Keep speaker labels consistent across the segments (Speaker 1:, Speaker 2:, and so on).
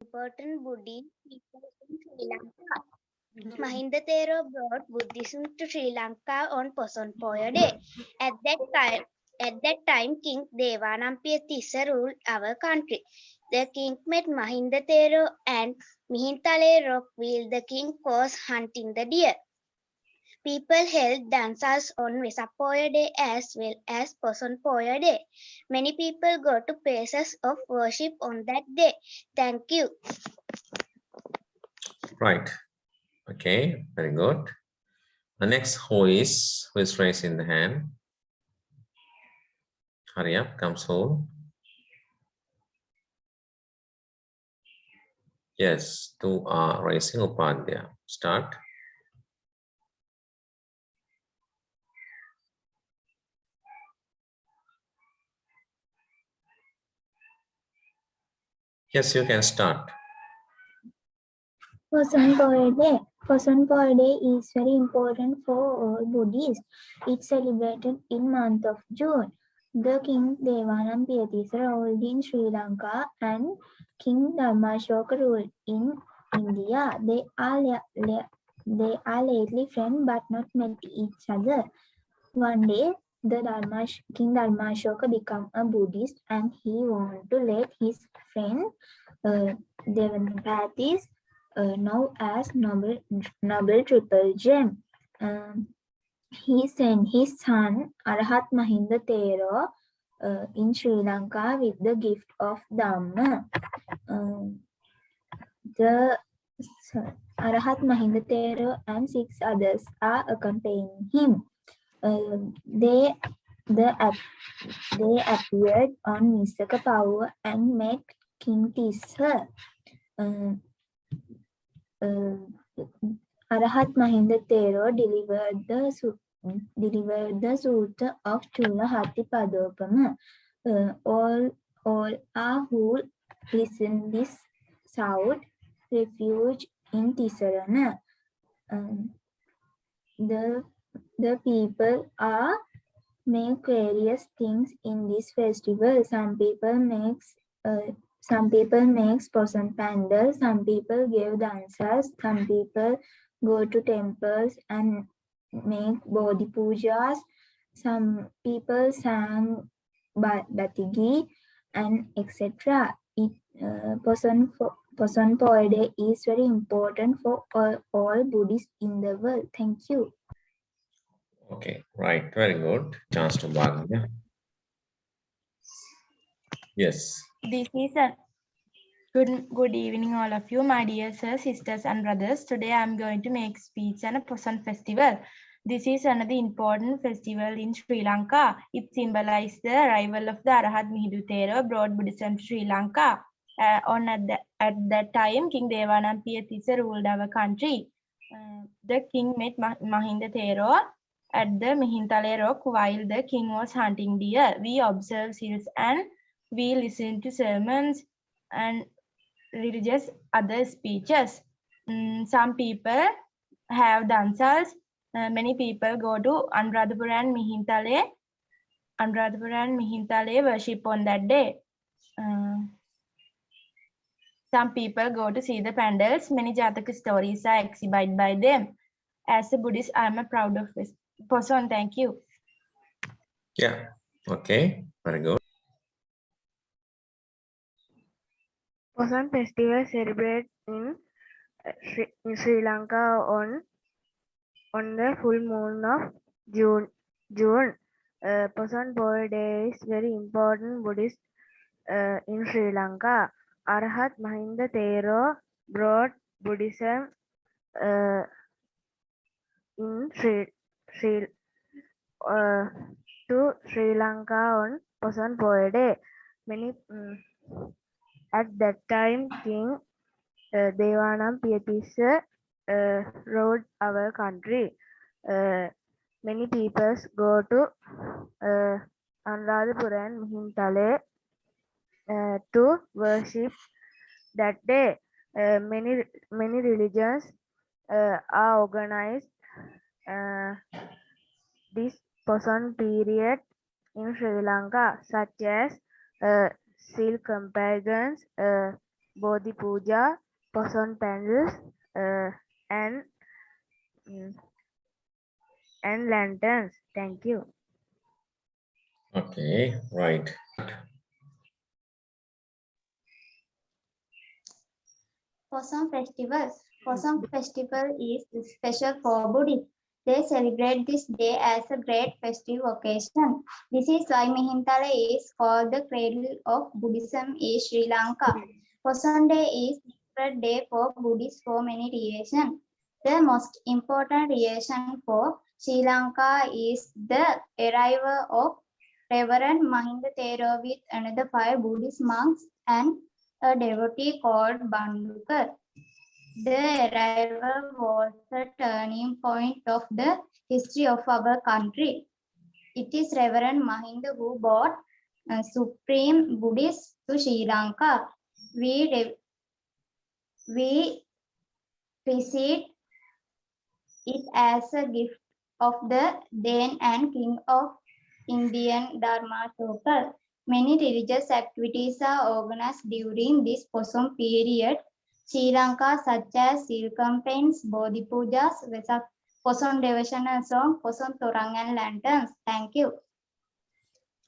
Speaker 1: Important Buddhist people in Sri Lanka. Mahinda Thero brought Buddhism to Sri Lanka on Poson Day. At that time, King Devanampiya Tissa ruled our country. The king met Mahinda Thero and Mihintale Rockville. The king was hunting the deer. People held dances on Vesak Poya Day as well as Poson Poya Day. Many people go to places of worship on that day. Thank you.
Speaker 2: Right. Okay, very good. The next who is raising the hand? Hurry up, come soon. Yes, two are raising Upadhyaya. Start. Yes, you can start.
Speaker 3: Poson Day. Poson Day is very important for all Buddhists. It's celebrated in month of June. The King Devanampiya Tissa ruled in Sri Lanka and King Dharmashoka ruled in India. They are lately friends but not met each other. One day, King Dharmashoka became a Buddhist and he wanted to let his friend Devanapatis now as Noble Triple Gem. He sent his son Arahat Mahinda Thero in Sri Lanka with the gift of Dhamma. The Arahat Mahinda Thero and 6 others are accompanying him. They appeared on Misaka Power and met King Tissa. Arahat Mahinda Thero delivered the Sutta of Chula Hathipadopama. All who listen this sought refuge in Tisarana. The people make various things in this festival. Some people makes Poson Pandal, some people give dances, some people go to temples and make Bodhi Pujas, some people sang Batigi and etc. Poson Poya Day is very important for all Buddhists in the world. Thank you.
Speaker 2: Okay, right, very good. Chance to Bhagya. Yes.
Speaker 4: This is a good evening, all of you, my dear sir, sisters, and brothers. Today I am going to make speech on a Poson festival. This is another important festival in Sri Lanka. It symbolizes the arrival of the Arahat Mahinda Thero brought Buddhism to Sri Lanka. At that time, King Devanampiya Tissa ruled our country. The king met Mahinda Thero at the Mihintale Rock while the king was hunting deer. We observe seals and we listen to sermons and religious other speeches. Some people have dansas. Many people go to Anuradhapura and Mihintale worship on that day. Some people go to see the pandals. Many Jataka stories are exhibited by them. As a Buddhist, I am proud of this. Poson, thank you.
Speaker 2: Yeah, okay, very good.
Speaker 5: Poson festival celebrated in Sri Lanka on the full moon of June. Poson Poya Day is very important Buddhist in Sri Lanka. Arahat Mahinda Thero brought Buddhism in to Sri Lanka on Poson Poya Day. At that time, King Devanampiya Tissa ruled our country. Many people go to Anuradhapura and Mihintale to worship that day. Many religions are organized this Poson period in Sri Lanka, such as Seal Compagons, Bodhi Puja, Poson Pandals, and mm, and lanterns. Thank you.
Speaker 2: Okay, right.
Speaker 1: Poson festivals. Poson festival is special for Buddhists. They celebrate this day as a great festive occasion. This is why Mihintala is called the cradle of Buddhism in Sri Lanka. Poson Day is a sacred day for Buddhists for many reasons. The most important reason for Sri Lanka is the arrival of Reverend Mahinda Thero with another 5 Buddhist monks and a devotee called Bandukar. The arrival was a turning point of the history of our country. It is Reverend Mahinda who brought Supreme Buddhists to Sri Lanka. We receive it as a gift of the then and King of Indian Dharma Circle. Many religious activities are organized during this Poson period. Sri Lanka, such as Seal campaigns, Bodhi Pujas, Vesak Poson devotional song, Poson Torang and lanterns. Thank you.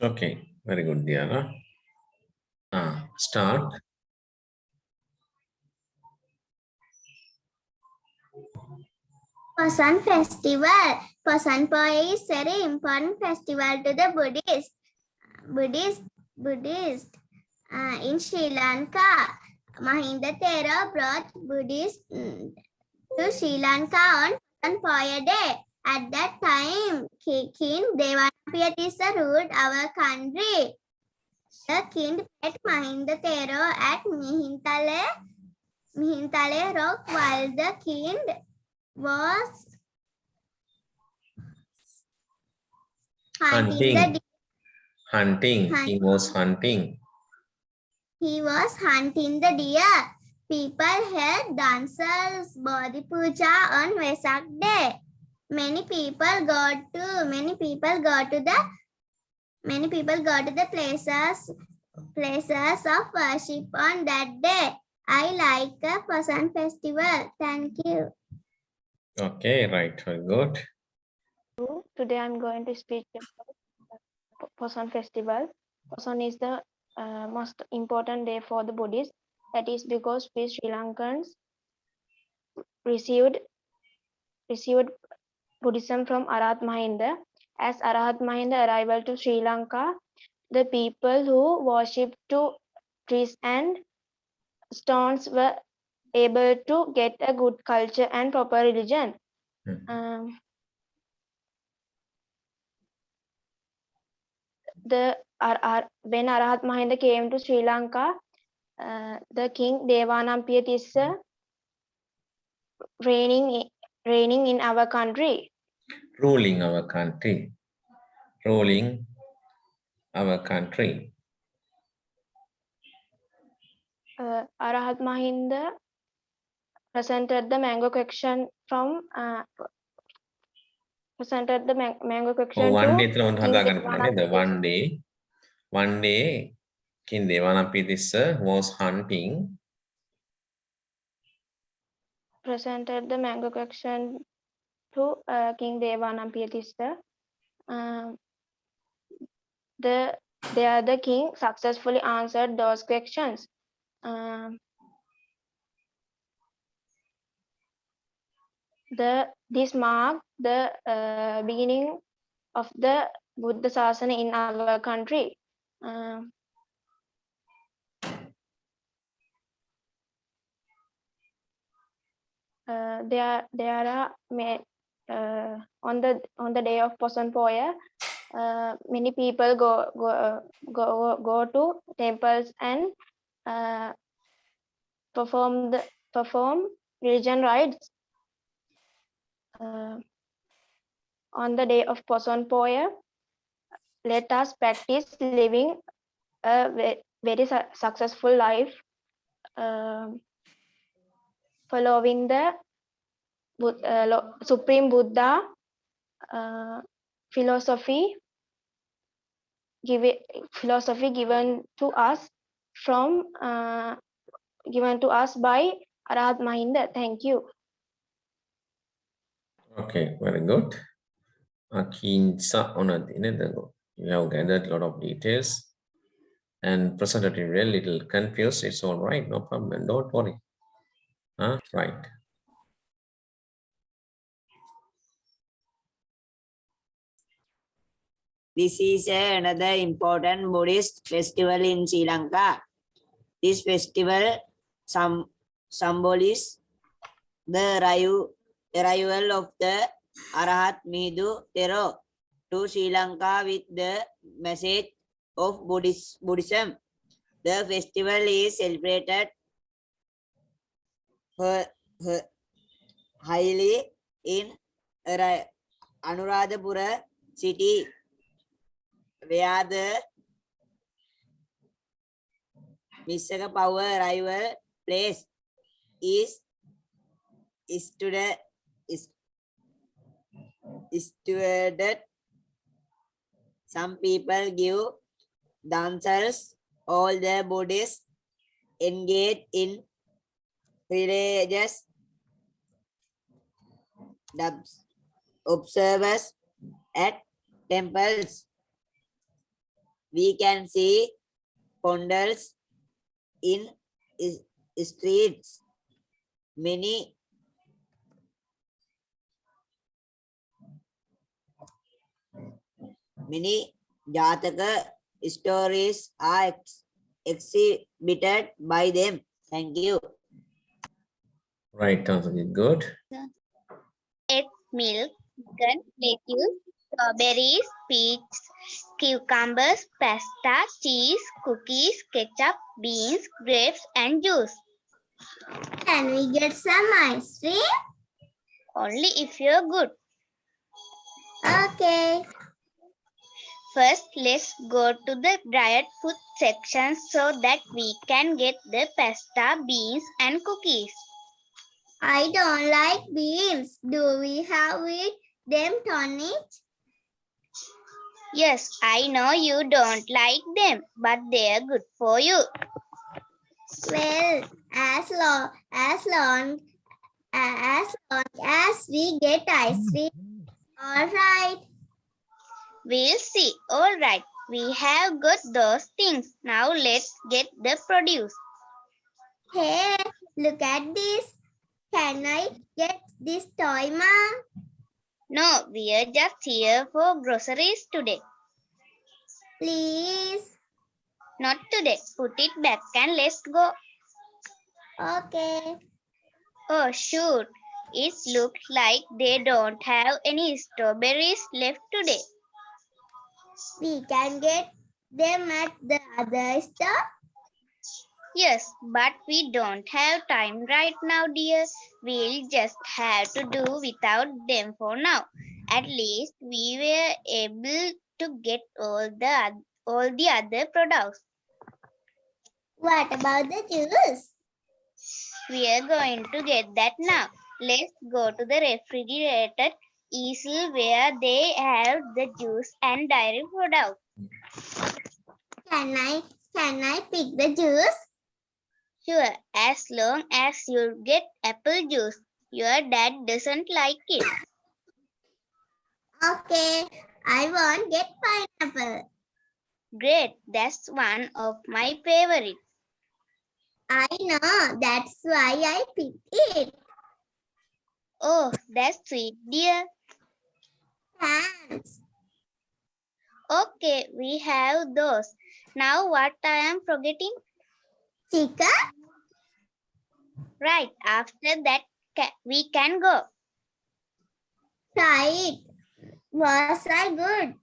Speaker 2: Okay, very good, Diana. Start.
Speaker 3: Poson Festival. Poson Poya is very important festival to the Buddhist in Sri Lanka. Mahinda Thero brought Buddhists to Sri Lanka on Poson Poya Day. At that time, King Devanapiyatissa ruled our country. The king met Mahinda Thero at Mihintale Rock while the king was hunting.
Speaker 2: He was hunting.
Speaker 3: He was hunting the deer. People held dances, Bodhi Puja on Vesak Day. Many people go to the places of worship on that day. I like the Poson festival. Thank you.
Speaker 2: Okay, right, very good.
Speaker 6: Today I'm going to speak about Poson festival. Poson is the most important day for the Buddhists. That is because we Sri Lankans received Buddhism from Arahat Mahinda. As Arahat Mahinda arrived to Sri Lanka, the people who worshipped to trees and stones were able to get a good culture and proper religion. When Arahat Mahinda came to Sri Lanka, the king Devanapiyatissa reigning in our country.
Speaker 2: Ruling our country.
Speaker 6: Arahat Mahinda presented the mango question from
Speaker 2: one day King Devanapiyatissa was hunting.
Speaker 6: Presented the mango question to King Devanapiyatissa. The other king successfully answered those questions. This marked the beginning of the Buddha Sasana in our country. There are on the day of Poson Poya, many people go to temples and perform religion rites. On the day of Poson Poya, let us practice living a very successful life, following the Supreme Buddha philosophy given to us from given to us by Arahat Mahinda. Thank you.
Speaker 2: Okay, very good. Kinsa Onadine, you have gathered a lot of details and presented it a little confused. It's all right, no problem. Don't worry. Right.
Speaker 7: This is another important Buddhist festival in Sri Lanka. This festival symbolizes the arrival of the Arahat Mihidu Thero to Sri Lanka with the message of Buddhism. The festival is celebrated highly in Anuradhapura city, where the Vissaka power arrival place is situated. Some people give themselves all the Buddhists engage in religious observers at temples. We can see pandals in streets. Many Jataka stories are exhibited by them. Thank you.
Speaker 2: Right, good.
Speaker 1: Eggs, milk, chicken, lettuce, strawberries, peach, cucumbers, pasta, cheese, cookies, ketchup, beans, grapes, and juice.
Speaker 3: Can we get some ice cream?
Speaker 1: Only if you're good.
Speaker 3: Okay.
Speaker 1: First, let's go to the dried food section so that we can get the pasta, beans, and cookies.
Speaker 3: I don't like beans. Do we have them tonic?
Speaker 1: Yes, I know you don't like them, but they're good for you.
Speaker 3: Well, as long as we get ice cream. All right.
Speaker 1: We'll see. All right, we have got those things. Now let's get the produce.
Speaker 3: Hey, look at this. Can I get this toy, Mom?
Speaker 1: No, we're just here for groceries today.
Speaker 3: Please.
Speaker 1: Not today. Put it back and let's go.
Speaker 3: Okay.
Speaker 1: Oh, shoot. It looks like they don't have any strawberries left today.
Speaker 3: We can get them at the other store.
Speaker 1: Yes, but we don't have time right now, dear. We'll just have to do without them for now. At least we were able to get all the other products.
Speaker 3: What about the juice?
Speaker 1: We are going to get that now. Let's go to the refrigerated easel where they have the juice and dairy products.
Speaker 3: Can I pick the juice?
Speaker 1: Sure, as long as you get apple juice. Your dad doesn't like it.
Speaker 3: Okay, I won't get pineapple.
Speaker 1: Great, that's one of my favorites.
Speaker 3: I know, that's why I picked it.
Speaker 1: Oh, that's sweet, dear.
Speaker 3: Thanks.
Speaker 1: Okay, we have those. Now what I am forgetting?
Speaker 3: Chicken?
Speaker 1: Right, after that we can go.
Speaker 3: Right. Was I good?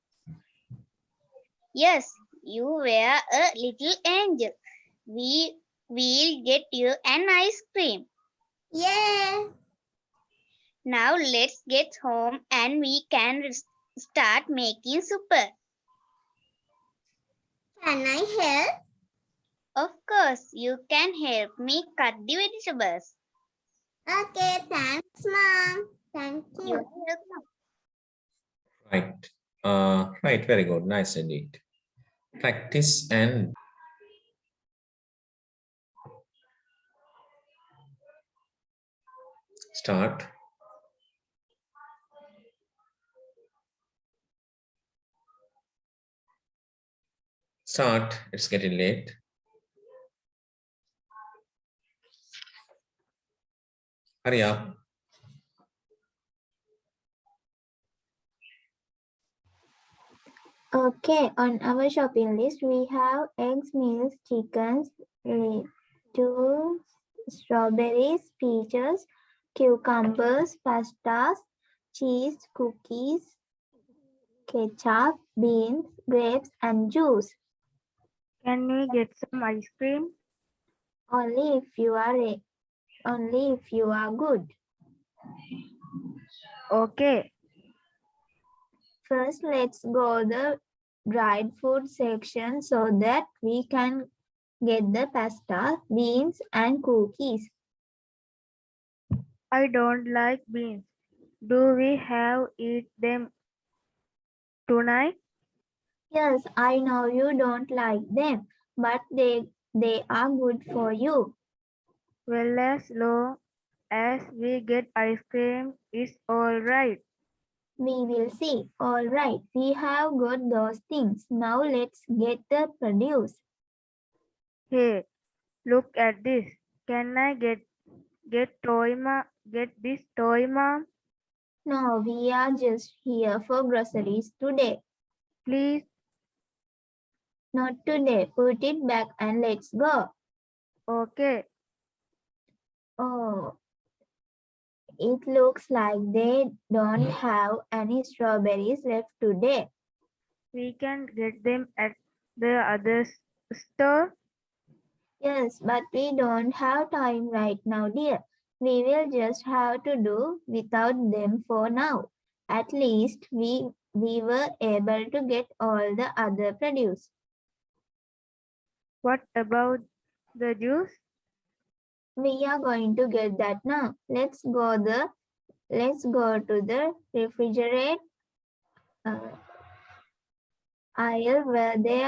Speaker 1: Yes, you were a little angel. We'll get you an ice cream.
Speaker 3: Yeah.
Speaker 1: Now let's get home and we can start making supper.
Speaker 3: Can I help?
Speaker 1: Of course, you can help me cut the vegetables.
Speaker 3: Okay, thanks, Mom. Thank you.
Speaker 1: You're welcome.
Speaker 2: Right. Right, very good. Nice indeed. Practice and Start. Start. It's getting late. Hurry up.
Speaker 3: Okay, on our shopping list, we have eggs, milk, chickens, lettuce, strawberries, peaches, cucumbers, pastas, cheese, cookies, ketchup, beans, grapes, and juice.
Speaker 5: Can we get some ice cream?
Speaker 3: Only if you are good.
Speaker 5: Okay.
Speaker 3: First, let's go the dried food section so that we can get the pasta, beans, and cookies.
Speaker 5: I don't like beans. Do we have eat them tonight?
Speaker 3: Yes, I know you don't like them, but they are good for you.
Speaker 5: Well, as long as we get ice cream, it's all right.
Speaker 3: We will see. All right, we have got those things. Now let's get the produce.
Speaker 5: Hey, look at this. Can I get this toy, mom?
Speaker 3: No, we are just here for groceries today.
Speaker 5: Please.
Speaker 3: Not today. Put it back and let's go.
Speaker 5: Okay.
Speaker 3: Oh, it looks like they don't have any strawberries left today.
Speaker 5: We can get them at the other store.
Speaker 3: Yes, but we don't have time right now, dear. We will just have to do without them for now. At least we were able to get all the other produce.
Speaker 5: What about the juice?
Speaker 3: We are going to get that now. Let's go to the refrigerator aisle where they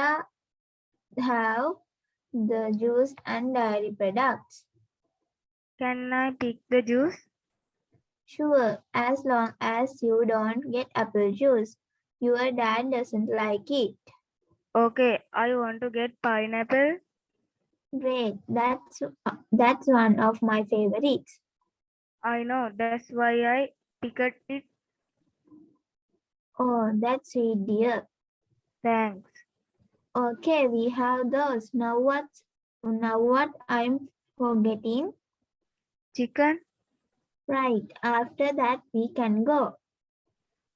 Speaker 3: have the juice and dairy products.
Speaker 5: Can I pick the juice?
Speaker 3: Sure, as long as you don't get apple juice. Your dad doesn't like it.
Speaker 5: Okay, I want to get pineapple.
Speaker 3: Great, that's one of my favorites.
Speaker 5: I know, that's why I picked it.
Speaker 3: Oh, that's sweet, dear.
Speaker 5: Thanks.
Speaker 3: Okay, we have those. Now what I'm forgetting?
Speaker 5: Chicken?
Speaker 3: Right, after that we can go.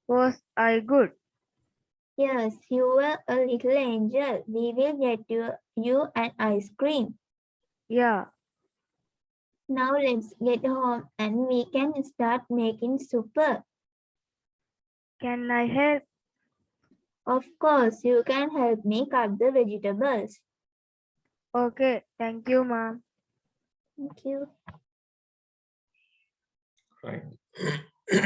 Speaker 5: Was I good?
Speaker 3: Yes, you were a little angel. We will get you an ice cream.
Speaker 5: Yeah.
Speaker 3: Now let's get home and we can start making supper.
Speaker 5: Can I help?
Speaker 3: Of course, you can help me cut the vegetables.
Speaker 5: Okay, thank you, Mom.
Speaker 3: Thank you.
Speaker 2: Right.